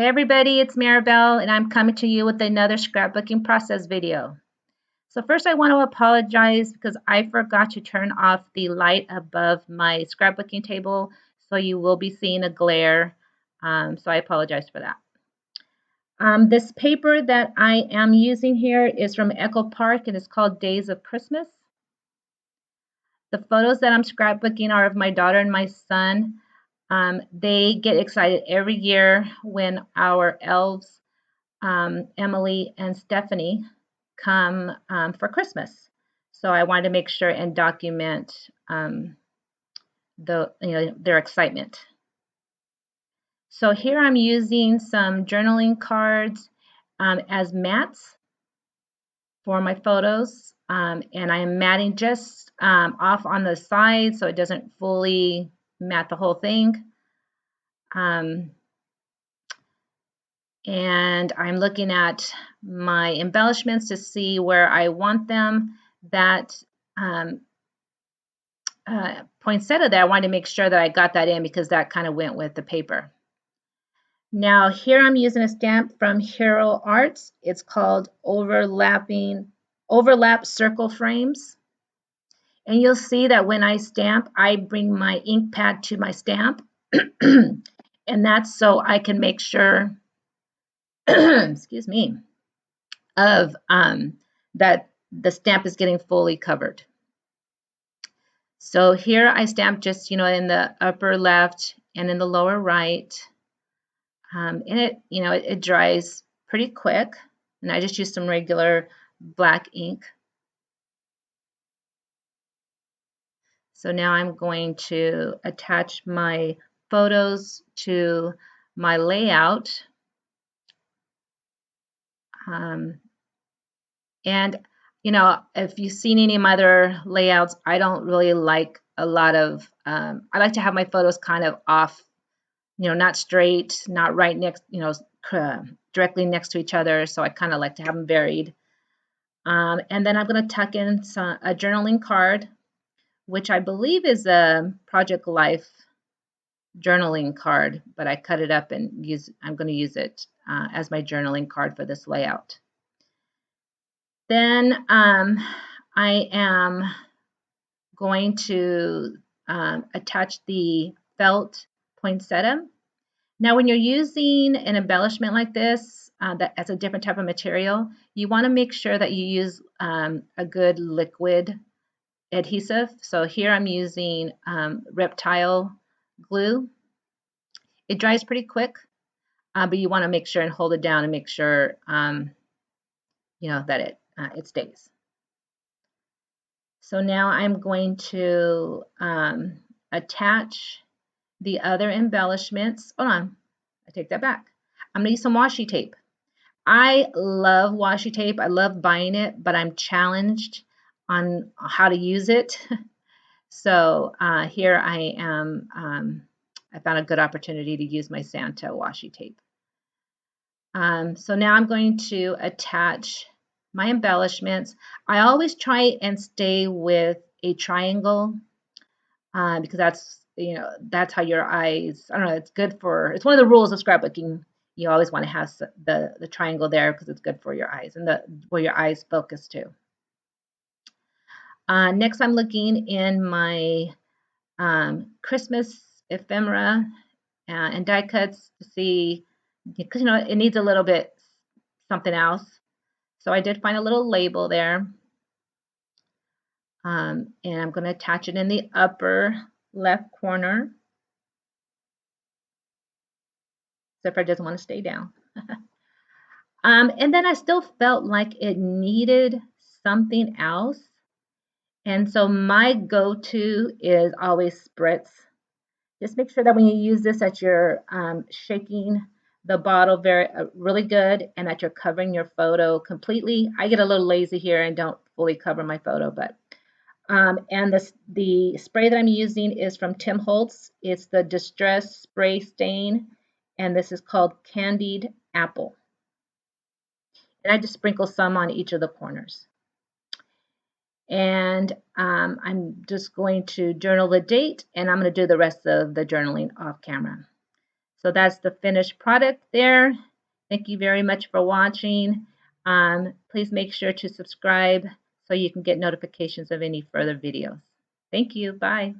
Hey everybody, it's Maribelle and I'm coming to you with another scrapbooking process video. So first I want to apologize because I forgot to turn off the light above my scrapbooking table, so you will be seeing a glare. So I apologize for that. This paper that I am using here is from Echo Park and it's called Days of Christmas. The photos that I'm scrapbooking are of my daughter and my son. They get excited every year when our elves, Emily and Stephanie, come for Christmas. So I wanted to make sure and document their excitement. So here I'm using some journaling cards as mats for my photos, and I'm matting just off on the side so it doesn't fully mat the whole thing. And I'm looking at my embellishments to see where I want them. That poinsettia there, I wanted to make sure that I got that in because that kind of went with the paper. Now here I'm using a stamp from Hero Arts. It's called Overlap Circle Frames. And you'll see that when I stamp, I bring my ink pad to my stamp. And that's so I can make sure excuse me, of that the stamp is getting fully covered. So here I stamp just, in the upper left and in the lower right. And it dries pretty quick. And I just use some regular black ink. So now I'm going to attach my photos to my layout. And if you've seen any of my other layouts, I don't really like a lot of, I like to have my photos kind of off, not straight, not right next, directly next to each other. So I kind of like to have them varied. And then I'm going to tuck in a journaling card, which I believe is a Project Life journaling card, but I cut it up and I'm going to use it as my journaling card for this layout. Then I am going to attach the felt poinsettia. Now, when you're using an embellishment like this, that's a different type of material, you want to make sure that you use a good liquid adhesive. So here I'm using Reptile glue. It dries pretty quick, but you want to make sure and hold it down and make sure that it stays. So now I'm going to attach the other embellishments. Hold on, I take that back. I'm going to use some washi tape. I love washi tape. I love buying it, but I'm challenged on how to use it. So here I am. I found a good opportunity to use my Santa washi tape. So now I'm going to attach my embellishments. I always try and stay with a triangle because that's how your eyes, I don't know, it's one of the rules of scrapbooking. You always want to have the triangle there because it's good for your eyes and where your eyes focus to. Next, I'm looking in my Christmas ephemera and die cuts to see, because it needs a little bit something else. So I did find a little label there. And I'm going to attach it in the upper left corner. Zipper doesn't want to stay down. And then I still felt like it needed something else. And so my go-to is always spritz. Just make sure that when you use this that you're shaking the bottle really good and that you're covering your photo completely. I get a little lazy here and don't fully cover my photo, but and the spray that I'm using is from Holtz. It's the Distress Spray Stain, and this is called Candied Apple. And I just sprinkle some on each of the corners. And I'm just going to journal the date, and I'm going to do the rest of the journaling off camera. So that's the finished product there. Thank you very much for watching. Please make sure to subscribe so you can get notifications of any further videos. Thank you. Bye.